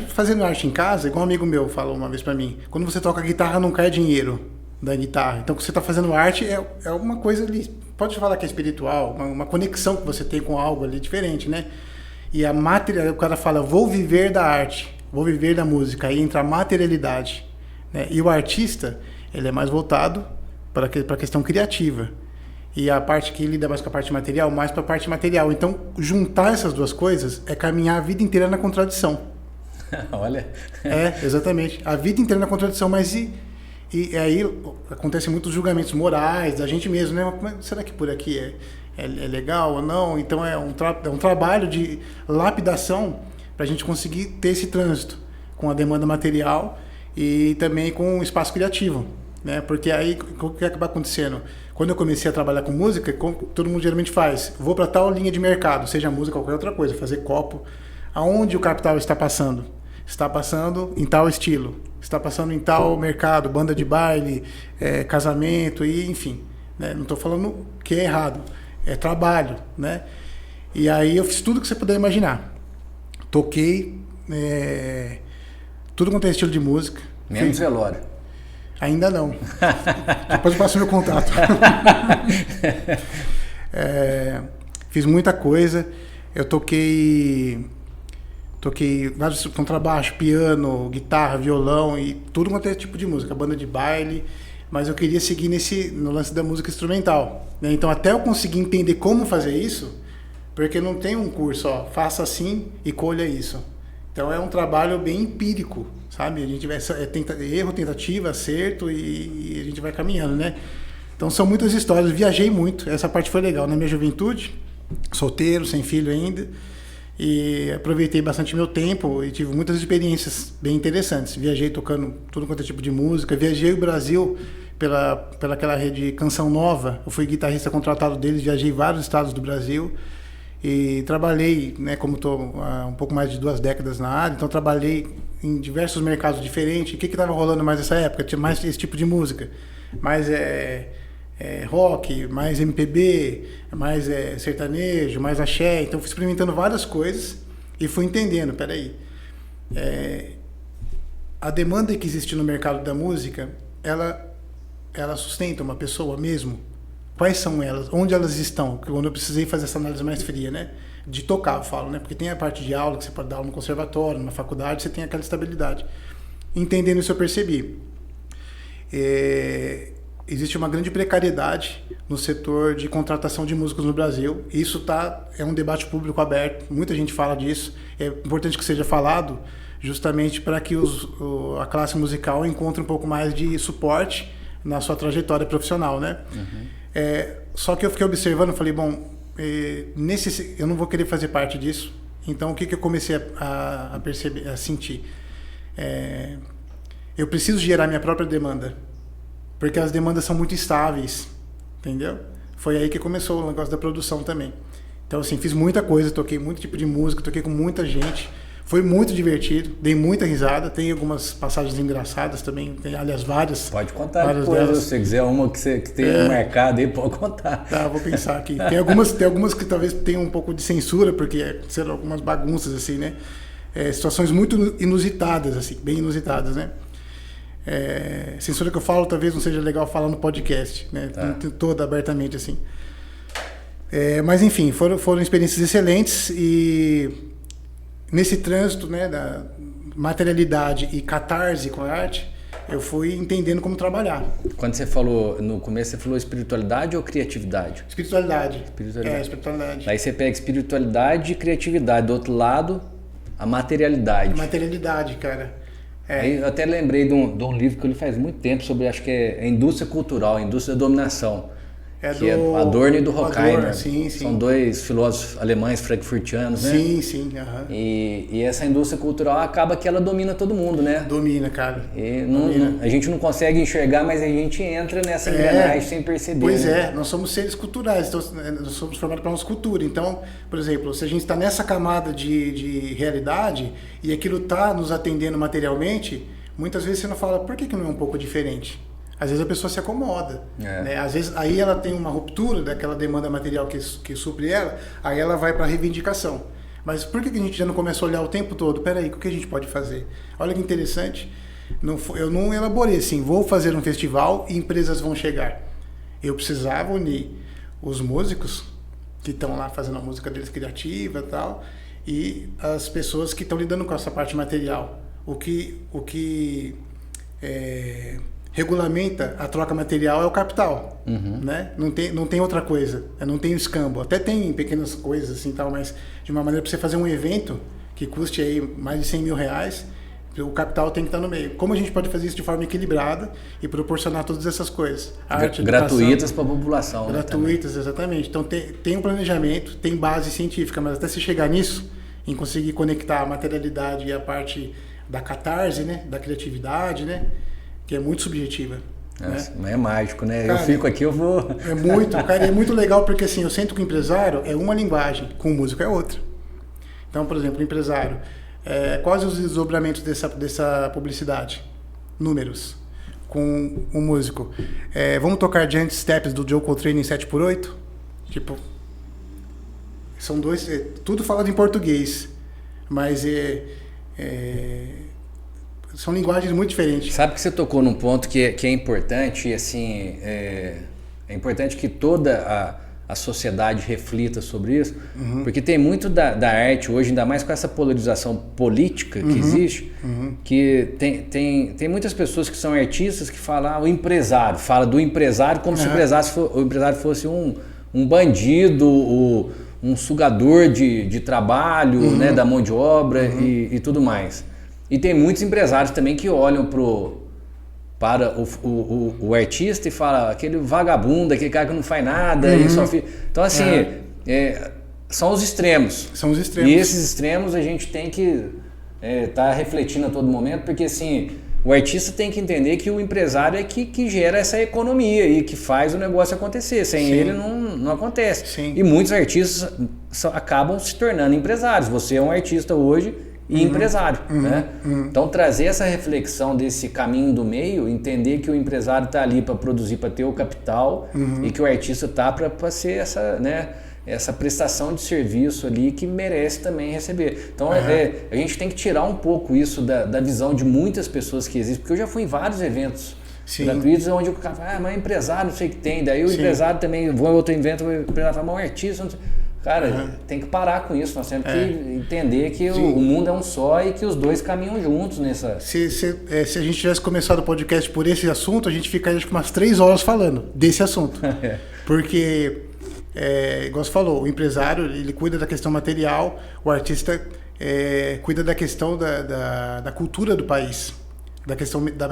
fazendo arte em casa, igual um amigo meu falou uma vez pra mim, quando você toca guitarra não cai dinheiro da guitarra. Então, quando você tá fazendo arte, é uma coisa ali, pode falar que é espiritual, uma conexão que você tem com algo ali diferente, né? E o cara fala, vou viver da arte, vou viver da música, aí entra a materialidade, né? E o artista, ele é mais voltado para a questão criativa. E a parte que lida mais com a parte material, mais para a parte material. Então, juntar essas duas coisas é caminhar a vida inteira na contradição. Olha. Exatamente. A vida inteira na contradição, mas e aí acontecem muitos julgamentos morais da gente mesmo, né? Será que por aqui é legal ou não? Então é um trabalho de lapidação para a gente conseguir ter esse trânsito com a demanda material e também com o espaço criativo, né? Porque aí o que acaba acontecendo? Quando eu comecei a trabalhar com música, como todo mundo geralmente faz, vou para tal linha de mercado, seja música ou qualquer outra coisa, fazer copo. Aonde o capital está passando? Está passando em tal estilo, está passando em tal mercado, banda de baile, casamento, e enfim, né? Não estou falando que é errado, é trabalho, né? E aí eu fiz tudo que você puder imaginar. Toquei tudo quanto é estilo de música. Menos velório. Ainda não. Depois eu passo meu contato. Fiz muita coisa. Eu toquei vários contrabaixo, piano, guitarra, violão e tudo quanto é tipo de música, banda de baile, mas eu queria seguir no lance da música instrumental, né? Então até eu conseguir entender como fazer isso, porque não tem um curso, faça assim e colha isso. Então é um trabalho bem empírico, sabe? A gente vai erro, tentativa, acerto e a gente vai caminhando, né? Então são muitas histórias, viajei muito, essa parte foi legal. Na minha juventude, solteiro, sem filho ainda, e aproveitei bastante meu tempo e tive muitas experiências bem interessantes. Viajei tocando tudo quanto é tipo de música, viajei o Brasil pela aquela rede Canção Nova, eu fui guitarrista contratado deles, viajei vários estados do Brasil e trabalhei, né, como estou há um pouco mais de 2 décadas na área, então trabalhei em diversos mercados diferentes. O que estava rolando mais nessa época? Tinha mais esse tipo de música, mais rock, mais MPB, mais sertanejo, mais axé. Então fui experimentando várias coisas e fui entendendo, peraí, a demanda que existe no mercado da música, ela sustenta uma pessoa mesmo? Quais são elas? Onde elas estão? Quando eu precisei fazer essa análise mais fria, né? De tocar, eu falo, né? Porque tem a parte de aula que você pode dar aula no conservatório, numa faculdade, você tem aquela estabilidade. Entendendo isso, eu percebi. Existe uma grande precariedade no setor de contratação de músicos no Brasil. Isso é um debate público aberto, muita gente fala disso. É importante que seja falado justamente para que a classe musical encontre um pouco mais de suporte na sua trajetória profissional, né? Uhum. Só que eu fiquei observando, falei, bom, eu não vou querer fazer parte disso. Então o que eu comecei a perceber, a sentir? Eu preciso gerar minha própria demanda, porque as demandas são muito instáveis, entendeu? Foi aí que começou o negócio da produção também. Então assim, fiz muita coisa, toquei muito tipo de música, toquei com muita gente. Foi muito divertido, dei muita risada, tem algumas passagens engraçadas também, tem, aliás, várias. Pode contar depois, se você quiser uma que tenha no mercado aí, pode contar. Tá, vou pensar aqui. Tem algumas que talvez tenham um pouco de censura, porque serão algumas bagunças, assim, né? Situações muito inusitadas, assim, bem inusitadas, né? Censura que eu falo, talvez não seja legal falar no podcast, né? Tá. Toda abertamente, assim. Mas, enfim, foram experiências excelentes e... Nesse trânsito, né, da materialidade e catarse com a arte, eu fui entendendo como trabalhar. Quando você falou, no começo, você falou espiritualidade ou criatividade? Espiritualidade. Espiritualidade. Aí você pega espiritualidade e criatividade. Do outro lado, a materialidade. A materialidade, cara. Aí eu até lembrei de um livro que eu li faz muito tempo sobre, acho que é a indústria cultural, a indústria da dominação. Do Adorno e do Horkheimer. Sim. São 2 filósofos alemães frankfurtianos, né? Sim. Uhum. E essa indústria cultural acaba que ela domina todo mundo, né? Domina, cara. A gente não consegue enxergar, mas a gente entra nessa engrenagem sem perceber. Pois né? nós somos seres culturais, então, nós somos formados para nossa cultura. Então, por exemplo, se a gente está nessa camada de realidade e aquilo está nos atendendo materialmente, muitas vezes você não fala, por que não é um pouco diferente? Às vezes a pessoa se acomoda, né? Às vezes aí ela tem uma ruptura daquela demanda material que supre ela, aí ela vai para a reivindicação. Mas por que a gente já não começa a olhar o tempo todo? Peraí, o que a gente pode fazer? Olha que interessante, eu não elaborei assim, vou fazer um festival e empresas vão chegar. Eu precisava unir os músicos que estão lá fazendo a música deles criativa e tal, e as pessoas que estão lidando com essa parte material. O que regulamenta a troca material é o capital, né? Não tem outra coisa, não tem o escambo. Até tem pequenas coisas assim tal, mas de uma maneira para você fazer um evento que custe aí mais de 100 mil reais, o capital tem que estar no meio. Como a gente pode fazer isso de forma equilibrada e proporcionar todas essas coisas? Arte, gratuitas para a população. Gratuitas, né, exatamente. Então tem um planejamento, tem base científica, mas até se chegar nisso, em conseguir conectar a materialidade e a parte da catarse, né? Da criatividade, né? Que é muito subjetiva. Nossa, né? Mas é mágico, né? Cara, eu fico aqui, eu vou... É muito legal porque assim, eu sento com o empresário, é uma linguagem, com o músico é outra. Então, por exemplo, o empresário, quais os desdobramentos dessa publicidade? Números. Com o músico. Vamos tocar Giant Steps do Joe Coltrane em 7/8? Tipo, são dois... tudo falado em português, mas são linguagens muito diferentes. Sabe que você tocou num ponto que é importante, e assim, é importante que toda a sociedade reflita sobre isso, porque tem muito da arte hoje, ainda mais com essa polarização política que existe, que tem muitas pessoas que são artistas que falam, o empresário, fala do empresário como se o empresário fosse um bandido, um sugador de trabalho, né, da mão de obra e tudo mais. E tem muitos empresários também que olham para o artista e falam, aquele vagabundo, aquele cara que não faz nada. E só fica... Então, assim, são os extremos. São os extremos. E esses extremos a gente tem que estar refletindo a todo momento, porque assim, o artista tem que entender que o empresário é que gera essa economia e que faz o negócio acontecer. Sem ele não acontece. Sim. E muitos artistas acabam se tornando empresários. Você é um artista hoje e empresário, né? Então trazer essa reflexão desse caminho do meio, entender que o empresário está ali para produzir, para ter o capital e que o artista está para ser essa, né, essa prestação de serviço ali que merece também receber. Então a gente tem que tirar um pouco isso da visão de muitas pessoas que existem, porque eu já fui em vários eventos gratuitos onde o cara fala, mas empresário não sei o que tem, daí o empresário também, vou em outro evento, o empresário fala, mas um artista não sei. Cara, tem que parar com isso, nós temos que entender que o mundo é um só e que os dois caminham juntos nessa... Se a gente tivesse começado o podcast por esse assunto, a gente ficaria acho que umas 3 horas falando desse assunto. Porque, igual você falou, o empresário ele cuida da questão material, o artista cuida da questão da cultura do país. Da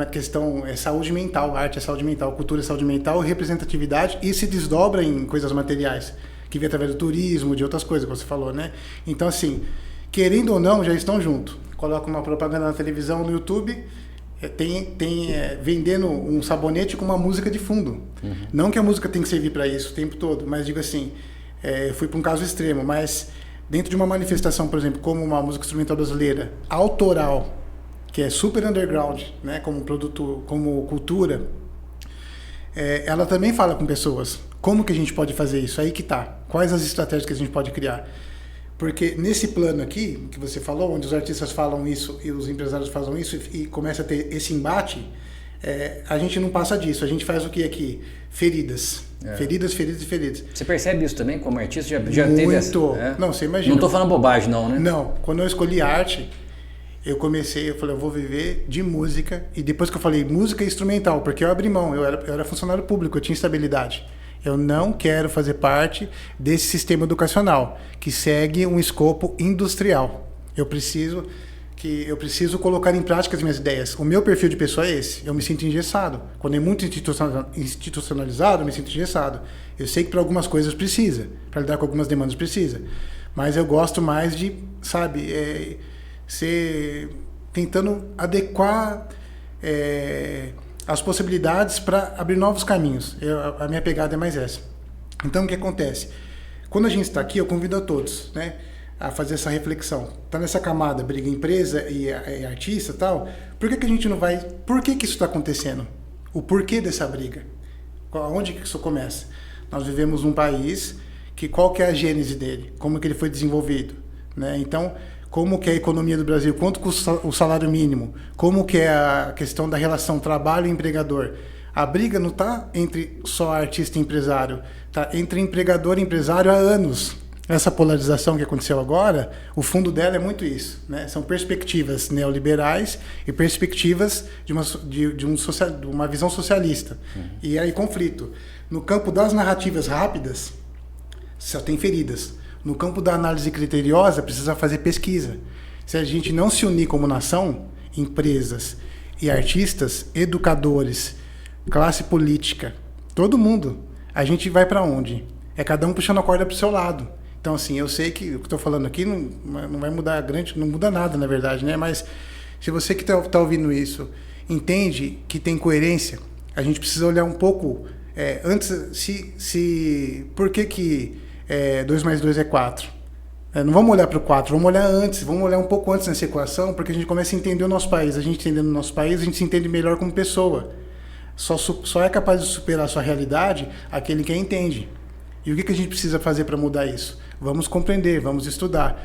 questão saúde mental, arte é saúde mental, cultura é saúde mental, representatividade e se desdobra em coisas materiais. Que vem através do turismo, de outras coisas que você falou, né? Então, assim, querendo ou não, já estão juntos. Coloca uma propaganda na televisão, no YouTube, vendendo um sabonete com uma música de fundo. Não que a música tem que servir para isso o tempo todo, mas digo assim, fui para um caso extremo, mas dentro de uma manifestação, por exemplo, como uma música instrumental brasileira, autoral, que é super underground, né? Como produto, como cultura, ela também fala com pessoas. Como que a gente pode fazer isso? Aí que tá. Quais as estratégias que a gente pode criar? Porque nesse plano aqui, que você falou, onde os artistas falam isso e os empresários fazem isso e começa a ter esse embate, a gente não passa disso. A gente faz o que aqui? Feridas. Feridas, feridas e feridas. Você percebe isso também como artista? Já muito. Teve essa... Não, você imagina. Não estou falando bobagem não, né? Não. Quando eu escolhi arte... eu falei, eu vou viver de música. E depois que eu falei música instrumental, porque eu abri mão, eu era funcionário público, eu tinha estabilidade. Eu não quero fazer parte desse sistema educacional que segue um escopo industrial. Eu preciso colocar em prática as minhas ideias. O meu perfil de pessoa é esse. Eu me sinto engessado. Quando é muito institucionalizado, eu me sinto engessado. Eu sei que para algumas coisas precisa, para lidar com algumas demandas precisa. Mas eu gosto mais de, sabe, tentando adequar as possibilidades para abrir novos caminhos. A minha pegada é mais essa. Então, o que acontece? Quando a gente está aqui, eu convido a todos, né, a fazer essa reflexão. Está nessa camada, briga empresa e artista e tal, por que a gente não vai... Por que isso está acontecendo? O porquê dessa briga? Onde que isso começa? Nós vivemos num país que qual que é a gênese dele? Como que ele foi desenvolvido? Né? Então... como que é a economia do Brasil, quanto custa o salário mínimo, como que é a questão da relação trabalho e empregador. A briga não está entre só artista e empresário, está entre empregador e empresário há anos. Essa polarização que aconteceu agora, o fundo dela é muito isso, né? São perspectivas neoliberais e perspectivas de uma visão socialista. E aí conflito. No campo das narrativas rápidas, só tem feridas. No campo da análise criteriosa, precisa fazer pesquisa. Se a gente não se unir como nação, empresas e artistas, educadores, classe política, todo mundo, a gente vai para onde? É cada um puxando a corda para o seu lado. Então, assim, eu sei que o que estou falando aqui não vai mudar não muda nada, na verdade, né? Mas se você que está ouvindo isso entende que tem coerência, a gente precisa olhar um pouco antes, por que 2 mais 2 é 4. Não vamos olhar para o 4, vamos olhar antes, vamos olhar um pouco antes nessa equação, porque a gente começa a entender o nosso país. A gente entendendo o nosso país, a gente se entende melhor como pessoa. Só é capaz de superar a sua realidade aquele que a entende. E o que a gente precisa fazer para mudar isso? Vamos compreender, vamos estudar.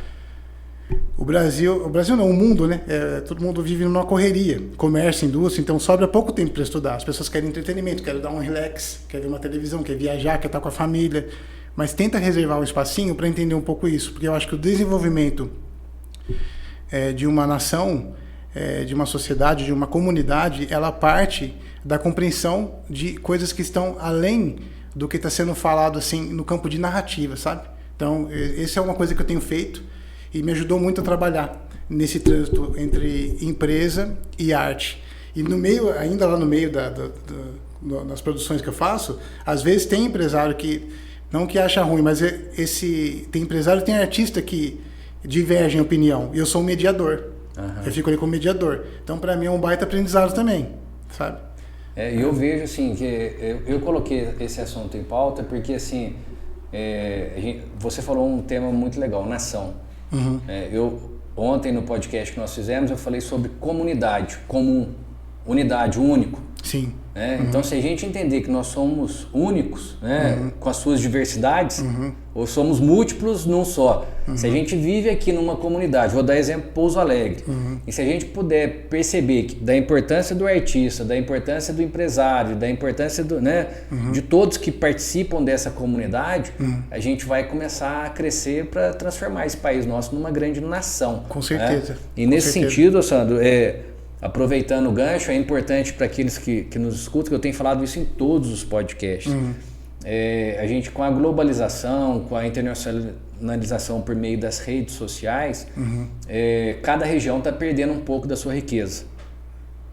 O Brasil não, o mundo, né? Todo mundo vive numa correria, comércio, indústria, então sobra pouco tempo para estudar. As pessoas querem entretenimento, querem dar um relax, querem ver uma televisão, querem viajar, querem estar com a família. Mas tenta reservar um espacinho para entender um pouco isso, porque eu acho que o desenvolvimento de uma nação, de uma sociedade, de uma comunidade, ela parte da compreensão de coisas que estão além do que está sendo falado assim no campo de narrativa, sabe? Então, essa é uma coisa que eu tenho feito e me ajudou muito a trabalhar nesse trânsito entre empresa e arte. E no meio, ainda lá no meio das produções que eu faço, às vezes tem empresário que, não que acha ruim, mas tem empresário e tem artista que divergem em opinião. E eu sou um mediador. Eu fico ali como mediador. Então, para mim, é um baita aprendizado também, sabe? E eu vejo, assim, que eu coloquei esse assunto em pauta porque, assim, você falou um tema muito legal, nação. Ontem, no podcast que nós fizemos, eu falei sobre comunidade, comum, unidade, único. Sim. Então, se a gente entender que nós somos únicos, com as suas diversidades, ou somos múltiplos num só. Se a gente vive aqui numa comunidade, vou dar exemplo Pouso Alegre, e se a gente puder perceber da importância do artista, da importância do empresário, da importância de todos que participam dessa comunidade, a gente vai começar a crescer para transformar esse país nosso numa grande nação. Com certeza. E nesse sentido, Sandro, aproveitando o gancho, é importante para aqueles que nos escutam, que eu tenho falado isso em todos os podcasts. A gente, com a globalização, com a internacionalização por meio das redes sociais, cada região está perdendo um pouco da sua riqueza.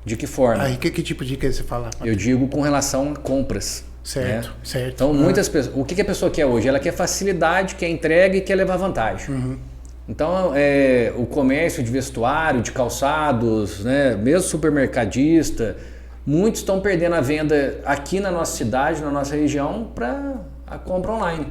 De que forma? Que tipo de riqueza você fala? Eu digo com relação a compras. Certo, certo. Então, muitas pessoas... O que a pessoa quer hoje? Ela quer facilidade, quer entrega e quer levar vantagem. Então, o comércio de vestuário, de calçados, mesmo supermercadista, muitos estão perdendo a venda aqui na nossa cidade, na nossa região, para a compra online.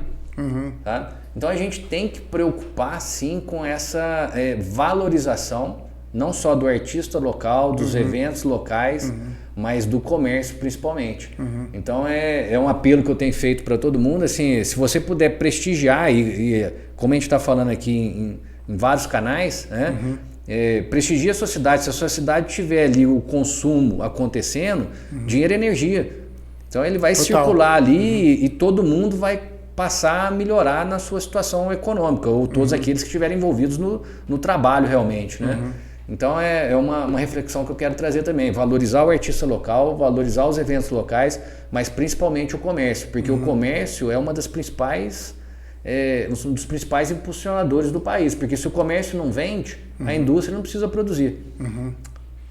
Tá? Então, a gente tem que preocupar, sim, com essa valorização, não só do artista local, dos eventos locais, mas do comércio, principalmente. Então, é um apelo que eu tenho feito para todo mundo, assim, se você puder prestigiar, e como a gente está falando aqui em vários canais, prestigie a sua cidade. Se a sua cidade tiver ali o consumo acontecendo, dinheiro é energia. Então ele vai circular ali e todo mundo vai passar a melhorar na sua situação econômica, ou todos aqueles que estiverem envolvidos no trabalho realmente. Então é uma reflexão que eu quero trazer também, valorizar o artista local, valorizar os eventos locais, mas principalmente o comércio, porque o comércio é uma das principais... um dos principais impulsionadores do país, porque se o comércio não vende, a indústria não precisa produzir.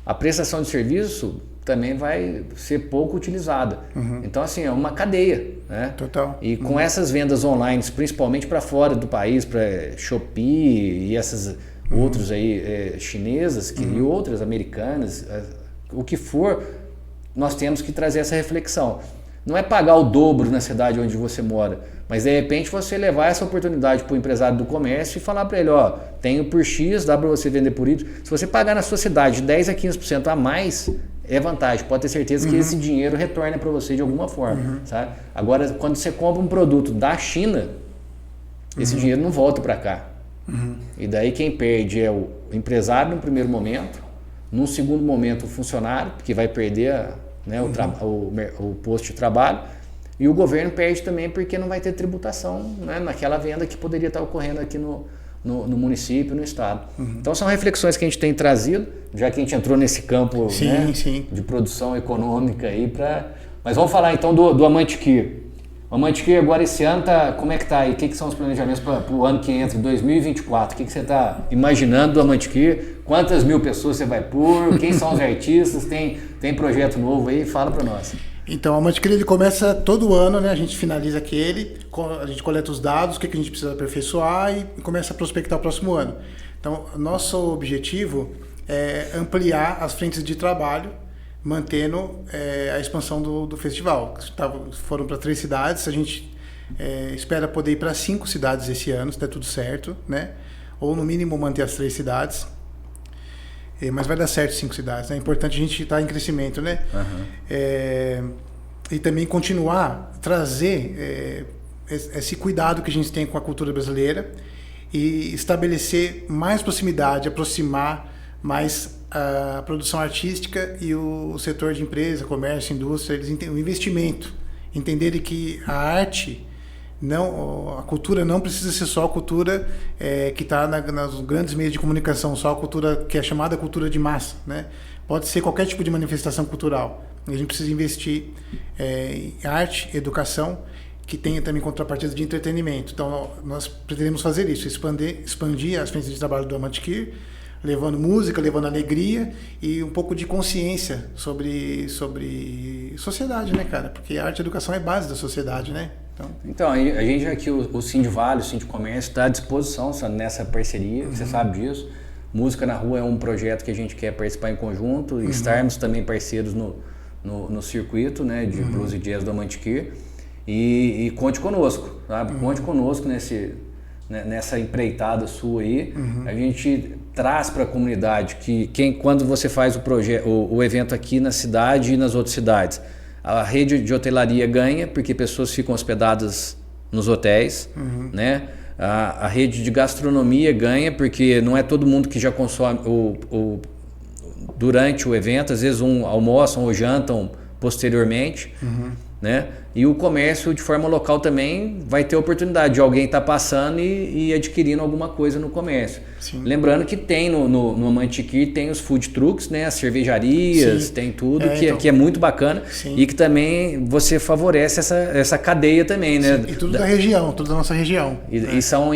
A prestação de serviço também vai ser pouco utilizada. Então, assim, é uma cadeia. Total. E com essas vendas online, principalmente para fora do país, para Shopee e essas outras aí chinesas e outras americanas, o que for, nós temos que trazer essa reflexão. Não é pagar o dobro na cidade onde você mora, mas de repente você levar essa oportunidade para o empresário do comércio e falar para ele, tenho por X, dá para você vender por Y. Se você pagar na sua cidade 10 a 15% a mais, é vantagem. Pode ter certeza que esse dinheiro retorna para você de alguma forma. Sabe? Agora, quando você compra um produto da China, esse dinheiro não volta para cá. E daí quem perde é o empresário no primeiro momento, num segundo momento o funcionário, que vai perder o posto de trabalho, e o governo perde também porque não vai ter tributação naquela venda que poderia estar ocorrendo aqui no município, no estado. Então são reflexões que a gente tem trazido, já que a gente entrou nesse campo de produção econômica aí. Mas vamos falar então do Amantiqueira. O Amantiqueira agora esse ano como é que está aí? O que são os planejamentos para o ano que entra, 2024? O que você está imaginando do Amantiqueira? Quantas mil pessoas você vai pôr? Quem são os artistas? Tem projeto novo aí? Fala para nós. Então, o Amantiqueira ele começa todo ano, a gente finaliza aquele, a gente coleta os dados, o que a gente precisa aperfeiçoar e começa a prospectar o próximo ano. Então, nosso objetivo é ampliar as frentes de trabalho, mantendo a expansão do festival. Foram para 3 cidades, a gente espera poder ir para 5 cidades esse ano, se der tudo certo, ou no mínimo manter as 3 cidades. Mas vai dar certo 5 cidades, É importante a gente estar em crescimento, e também continuar, trazer esse cuidado que a gente tem com a cultura brasileira e estabelecer mais proximidade, aproximar mais a produção artística e o setor de empresa, comércio, indústria, o investimento, entenderem que a arte, a cultura não precisa ser só a cultura que está nos grandes meios de comunicação, só a cultura que é chamada cultura de massa, Pode ser qualquer tipo de manifestação cultural. A gente precisa investir em arte, educação, que tenha também contrapartida de entretenimento. Então, nós pretendemos fazer isso, expandir as frentes de trabalho do Amantikir, levando música, levando alegria e um pouco de consciência sobre sociedade, né, cara? Porque a arte e a educação é base da sociedade, né? Então a gente aqui, o Sindivale, o Sindicomércio, está à disposição nessa parceria, você sabe disso. Música na Rua é um projeto que a gente quer participar em conjunto, estarmos também parceiros no circuito, né, de blues e jazz do Amantikir. E conte conosco, sabe? Conte conosco nessa empreitada sua aí. A gente traz para a comunidade que quando você faz o evento aqui na cidade e nas outras cidades, a rede de hotelaria ganha, porque pessoas ficam hospedadas nos hotéis, né? A rede de gastronomia ganha, porque não é todo mundo que já consome durante o evento, às vezes almoçam ou jantam posteriormente, né? E o comércio de forma local também vai ter a oportunidade de alguém estar passando e adquirindo alguma coisa no comércio. Sim. Lembrando que tem no Amantikir tem os food trucks, né? As cervejarias, sim, tem tudo que é muito bacana. Sim. E que também você favorece essa cadeia também, né? Sim. E tudo da região, tudo da nossa região. E são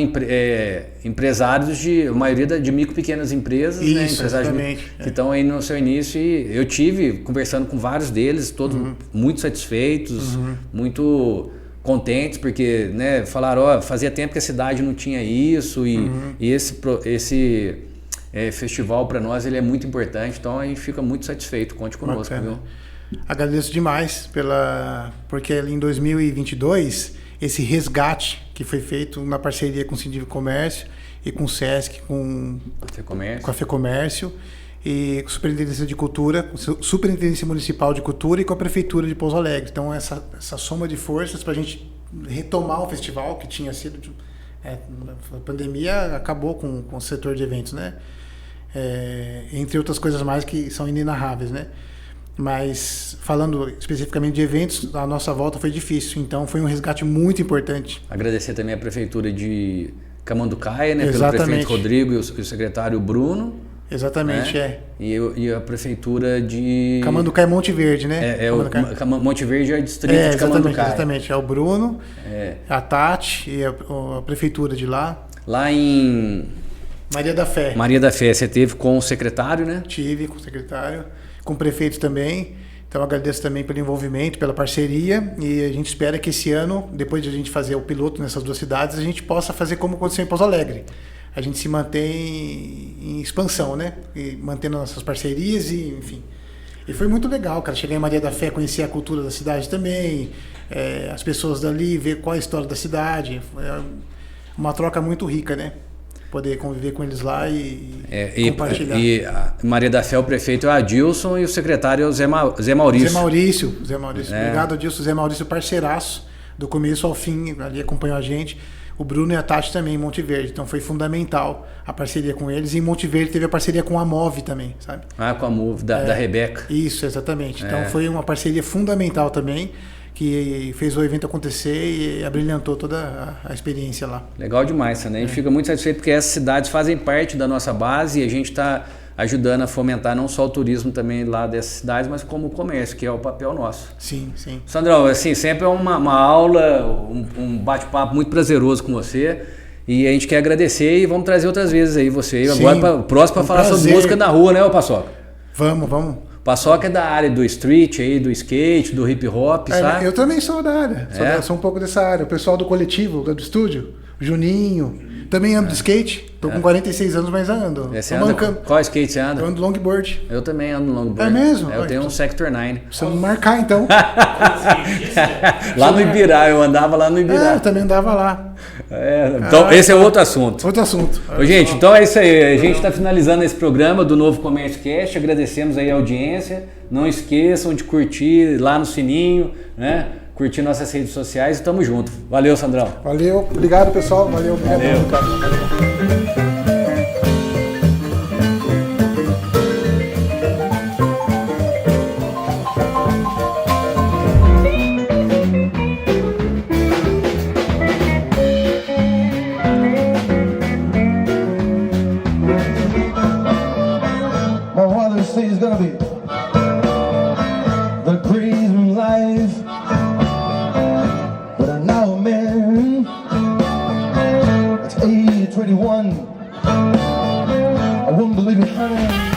empresários a maioria de micro e pequenas empresas, isso, né? Empresários que estão aí no seu início, e eu tive conversando com vários deles, todos muito satisfeitos, muito contentes, porque, né, falaram, fazia tempo que a cidade não tinha isso, e esse festival para nós ele é muito importante, então a gente fica muito satisfeito. Conte conosco, viu? Agradeço demais porque em 2022 esse resgate que foi feito na parceria com o Sindicomércio e com o Sesc, com a FEComércio e com a Superintendência de Cultura, Superintendência Municipal de Cultura e com a Prefeitura de Pouso Alegre. Então essa soma de forças para a gente retomar o festival que tinha sido... a pandemia acabou com o setor de eventos, né? Entre outras coisas mais que são inenarráveis, né? Mas falando especificamente de eventos, a nossa volta foi difícil, então foi um resgate muito importante. Agradecer também a Prefeitura de Camanducaia, né? Pelo prefeito Rodrigo e o secretário Bruno. Exatamente, né? E a Prefeitura de... Camanducaia e Monte Verde, né? Monte Verde é o distrito de Camanducaia. Exatamente, é o Bruno, a Tati e a Prefeitura de lá. Lá em... Maria da Fé. Maria da Fé, você teve com o secretário, né? Tive com o secretário, com o prefeito também. Então agradeço também pelo envolvimento, pela parceria, e a gente espera que esse ano, depois de a gente fazer o piloto nessas duas cidades, a gente possa fazer como aconteceu em Pouso Alegre. A gente se mantém em expansão, né? E mantendo nossas parcerias e, enfim. E foi muito legal, cara. Chegar em Maria da Fé, conhecer a cultura da cidade também, as pessoas dali, ver qual é a história da cidade. Foi uma troca muito rica, né? Poder conviver com eles lá e compartilhar. E a Maria da Fé, o prefeito é o Adilson e o secretário é o Zé Maurício. Zé Maurício. Obrigado, Adilson. Zé Maurício, parceiraço, do começo ao fim, ali acompanhou a gente. O Bruno e a Tati também em Monte Verde, então foi fundamental a parceria com eles. E em Monte Verde teve a parceria com a MOV também, sabe? Com a MOV, da Rebeca. Isso, exatamente. Então foi uma parceria fundamental também, que fez o evento acontecer e abrilhantou toda a experiência lá. Legal demais, né? A gente fica muito satisfeito porque essas cidades fazem parte da nossa base e a gente está ajudando a fomentar não só o turismo também lá dessas cidades, mas como o comércio, que é o papel nosso. Sim, sim. Sandrão, assim, sempre é uma aula, um bate-papo muito prazeroso com você. E a gente quer agradecer e vamos trazer outras vezes aí você. Sim, agora, próximo, para falar sobre música na rua, né, ô Paçoca? Vamos. Paçoca é da área do street, aí, do skate, do hip hop, sabe? Eu também sou da área, sou um pouco dessa área. O pessoal do coletivo, do estúdio, o Juninho, também ando de skate. Tô com 46 anos, mas ando. Qual skate você anda? Eu ando longboard. Eu também ando longboard. É mesmo? Eu tenho um Sector 9. Precisamos marcar, então. Lá no Ibirá, eu andava lá no Ibirá. Eu também andava lá. Então, esse é outro assunto. Outro assunto. Gente, então é isso aí. A gente está finalizando esse programa do Novo Comércio Cast. Agradecemos aí a audiência. Não esqueçam de curtir lá no sininho, né? Curtir nossas redes sociais e tamo junto. Valeu, Sandrão. Valeu. Obrigado, pessoal. Valeu. Valeu. Is gonna be the cream life, but I know leave it.